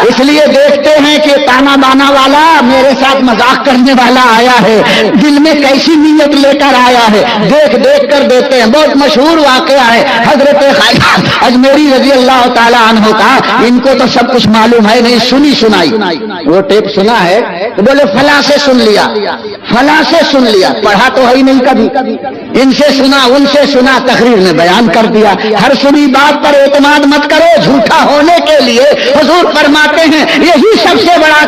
اس لیے دیکھتے ہیں کہ تانا بانا والا میرے ساتھ مذاق کرنے والا آیا ہے، دل میں کیسی نیت لے کر آیا ہے، دیکھ دیکھ کر دیتے ہیں۔ بہت مشہور واقعہ ہے حضرت خواجہ اجمیری رضی اللہ تعالیٰ عنہ کا، ان کو تو سب کچھ معلوم ہے نہیں، سنی سنائی وہ ٹیپ سنا ہے تو بولے فلاں سے سن لیا، فلاں سے سن لیا، پڑھا تو ہے ہی نہیں کبھی، ان سے سنا ان سے سنا، تقریر میں بیان کر دیا۔ ہر سنی بات پر اعتماد مت کرو، جھوٹا ہونے کے لیے حضور فرماتے ہیں یہی سب سے بڑا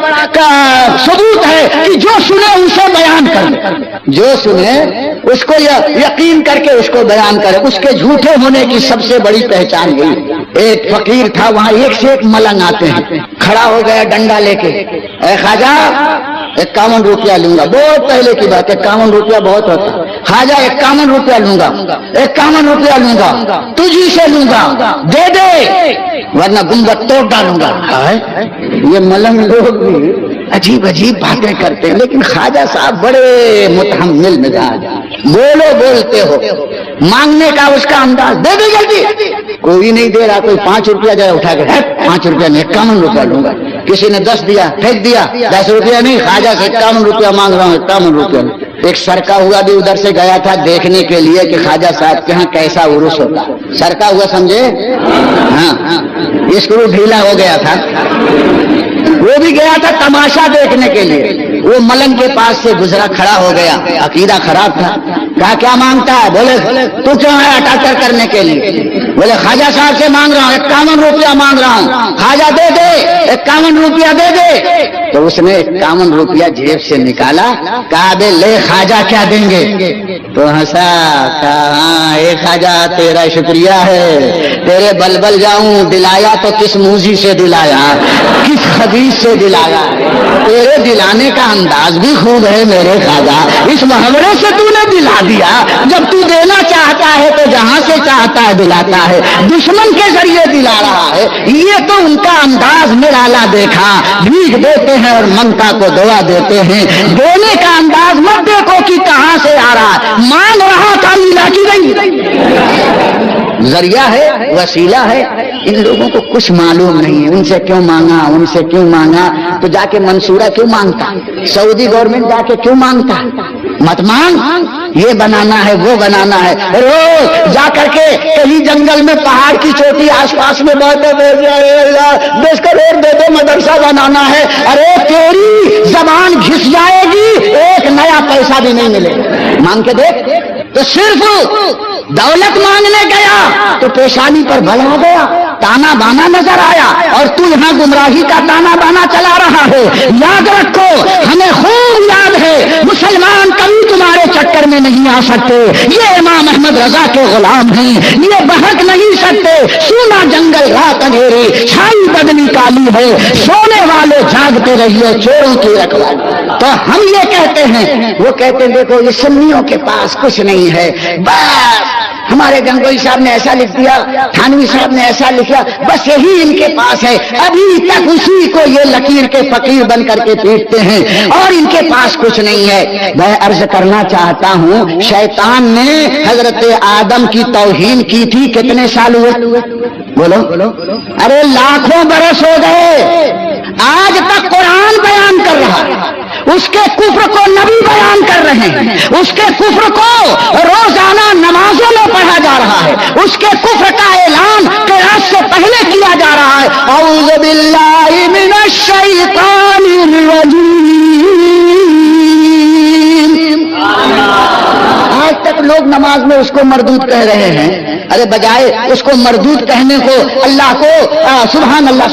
ثبوت ہے کہ جو سنے اسے بیان کرے، جو سنے اس کو یقین کر کے اس کو بیان کرے، اس کے جھوٹے ہونے کی سب سے بڑی پہچان یہی۔ ایک فقیر تھا، وہاں ایک سے ایک ملنگ آتے ہیں، کھڑا ہو گیا ڈنڈا لے کے، اے خواجہ 51 روپیہ لوں گا، بہت پہلے کی بات ہے، 51 روپیہ بہت ہوتا، خواجہ 51 روپیہ لوں گا، 51 روپیہ لوں گا، تجھی سے لوں گا، دے دے ورنہ گنبد توڑ ڈالوں گا۔ یہ ملنگ لوگ بھی عجیب عجیب باتیں کرتے ہیں، لیکن خواجہ صاحب بڑے متحمل مزاج، بولو بولتے ہو، مانگنے کا اس کا انداز، دے دے جلدی، کوئی نہیں دے رہا، کوئی 5 روپیہ جائے اٹھا کے 5 روپیہ نہیں 51 روپیہ لوں گا، کسی نے 10 دیا پھینک دیا، 10 روپیہ نہیں، خواجہ سے 51 روپیہ مانگ رہا ہوں، 51 روپیہ۔ ایک سرکا ہوا بھی ادھر سے گیا تھا دیکھنے کے لیے کہ خواجہ صاحب کے ہاں کیسا عرس ہوتا، سرکا ہوا سمجھے، ہاں اسکرو ڈھیلا ہو گیا تھا، وہ بھی گیا تھا تماشا دیکھنے کے لیے، وہ ملنگ کے پاس سے گزرا، کھڑا ہو گیا، عقیدہ خراب تھا، کہا کیا مانگتا ہے؟ بولے تو کیوں آیا ٹاٹر کرنے کے لیے؟ بولے خواجہ صاحب سے مانگ رہا ہوں، 51 روپیہ مانگ رہا ہوں، خواجہ دے دے 51 روپیہ دے دے۔ تو اس نے 51 روپیہ جیب سے نکالا، کہا بے لے خواجہ کیا دیں گے؟ تو ہنسا، کہا ہاں اے خواجہ تیرا شکریہ ہے، تیرے بلبل جاؤں، دلایا تو کس موزی سے دلایا، کس حدیث سے دلایا، تیرے دلانے کا انداز بھی خوب ہے میرے خواجہ، اس محاورے سے تو نے دلا دیا، جب تو دینا چاہتا ہے تو جہاں سے چاہتا ہے دلاتا ہے، دشمن کے ذریعے دلا رہا ہے، یہ تو ان کا انداز نرالا دیکھا، بھیک دیتے ہیں اور منگتا کو دعا دیتے ہیں، دینے کا انداز مت دیکھو کہ کہاں سے آ رہا ہے، مانگ رہا تھا ملا کی نہیں، ذریعہ ہے وسیلہ ہے۔ ان لوگوں کو کچھ معلوم نہیں ہے، ان سے کیوں مانگا، ان سے کیوں مانگا، تو جا کے منصورہ کیوں مانگتا، سعودی گورنمنٹ جا کے کیوں مانگتا، مت مانگ، یہ بنانا ہے وہ بنانا ہے، روز جا کر کے کہیں جنگل میں پہاڑ کی چوٹی آس پاس میں بہتے بیچ کر اور دے دے مدرسہ بنانا ہے، ارے تیری زبان گھس جائے گی، ایک نیا پیسہ بھی نہیں ملے گا، مانگ کے دیکھ۔ تو صرف دولت مانگنے گیا تو پیشانی پر بل ہو گیا، تانا بانا نظر آیا، اور تو یہاں گمراہی کا تانا بانا چلا رہا ہے۔ یاد رکھو، ہمیں خوب یاد ہے، مسلمان کبھی تمہارے چکر میں نہیں آ سکتے، یہ امام احمد رضا کے غلام ہیں، یہ بہک نہیں سکتے، سونا جنگل رات اندھیری، چھائی بدنی کالی ہے، سونے والے جاگتے رہیے، چوروں کی رکھوالی۔ تو ہم یہ کہتے ہیں، وہ کہتے ہیں دیکھو یہ سنیوں کے پاس کچھ نہیں ہے، بس ہمارے گنگوئی صاحب نے ایسا لکھ دیا، تھانوی صاحب نے ایسا لکھا، بس یہی ان کے پاس ہے، ابھی تک اسی کو یہ لکیر کے فقیر بن کر کے پیٹتے ہیں، اور ان کے پاس کچھ نہیں ہے۔ میں عرض کرنا چاہتا ہوں، شیطان نے حضرت آدم کی توہین کی تھی، کتنے سال ہوئے بولو؟ ارے لاکھوں برس ہو گئے، آج تک قرآن بیان کر رہا ہے، اس کے کفر کو نبی بیان کر رہے ہیں، اس کے کفر کو روزانہ نمازوں میں پڑھا جا رہا ہے، اس کے کفر کا اعلان قیاس سے پہلے کیا جا رہا ہے۔ اعوذ باللہ من الشیطان الرجیم۔ آج تک لوگ نماز میں اس کو مردود کہہ رہے ہیں، ارے بجائے اس کو مردود کہنے کو اللہ کو سبحان اللہ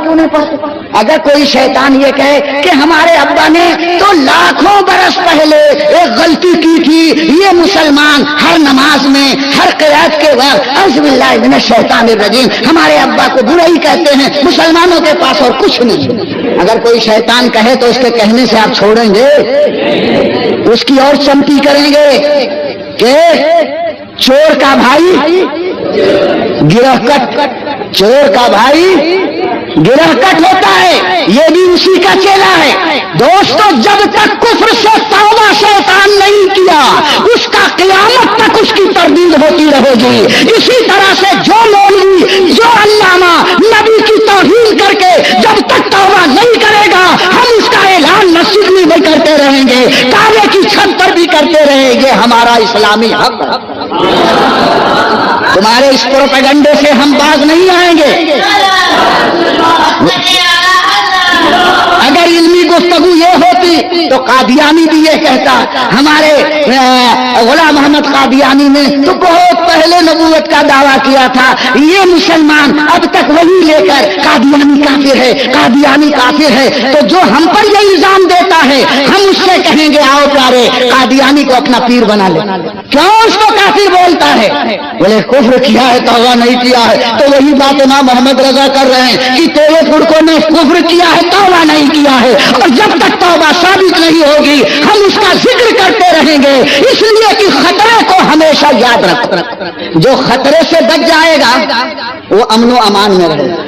کیوں نہیں پڑھتے؟ اگر کوئی شیطان یہ کہے کہ ہمارے ابا نے تو لاکھوں برس پہلے ایک غلطی کی تھی، یہ مسلمان ہر نماز میں ہر قرات کے وقت اعوذ باللہ من الشیطان الرجیم، ہمارے ابا کو برا ہی کہتے ہیں، مسلمانوں کے پاس اور کچھ نہیں۔ اگر کوئی شیطان کہے تو اس کے کہنے سے آپ چھوڑیں گے؟ اس کی اور چمٹی کریں گے کہ چور کا بھائی گرہ کٹ، چور کا بھائی گرہ کٹ ہوتا ہے، یہ بھی اسی کا چیلا ہے۔ دوستو، جب تک کفر سے توبہ شیطان نہیں کیا، اس کا قیامت تک اس کی تردید ہوتی رہے گی۔ اسی طرح سے جو مولوی، جو علامہ نبی کی توہین کر کے جب تک کرتے رہے یہ ہمارا اسلامی حق ہے. تمہارے اس پروپیگنڈے سے ہم باز نہیں آئیں گے. اگر علمی گفتگو یہ ہوتی تو قادیانی بھی یہ کہتا. ہمارے غلام محمد قادیانی نے تو بہت پہلے نبوت کا دعویٰ کیا تھا. یہ مسلمان اب تک وہی لے کر قادیانی کافر ہے، قادیانی کافر ہے. تو جو ہم پر یہ الزام دیتا ہے ہم اس سے کہیں گے آؤ پیارے قادیانی کو اپنا پیر بنا لے. کیوں اس کو کافر بولتا ہے؟ بولے کفر کیا ہے، توبہ نہیں کیا ہے. تو وہی بات امام محمد رضا کر رہے ہیں کہ تیرے پڑکوں نے کفر کیا ہے، توبہ نہیں کیا ہے. اور جب تک توبہ ثابت نہیں ہوگی ہم اس کا ذکر کرتے رہیں گے. اس لیے کہ خطرے کو ہمیشہ یاد رکھ. جو خطرے سے بچ جائے گا وہ امن و امان میں رہے گا.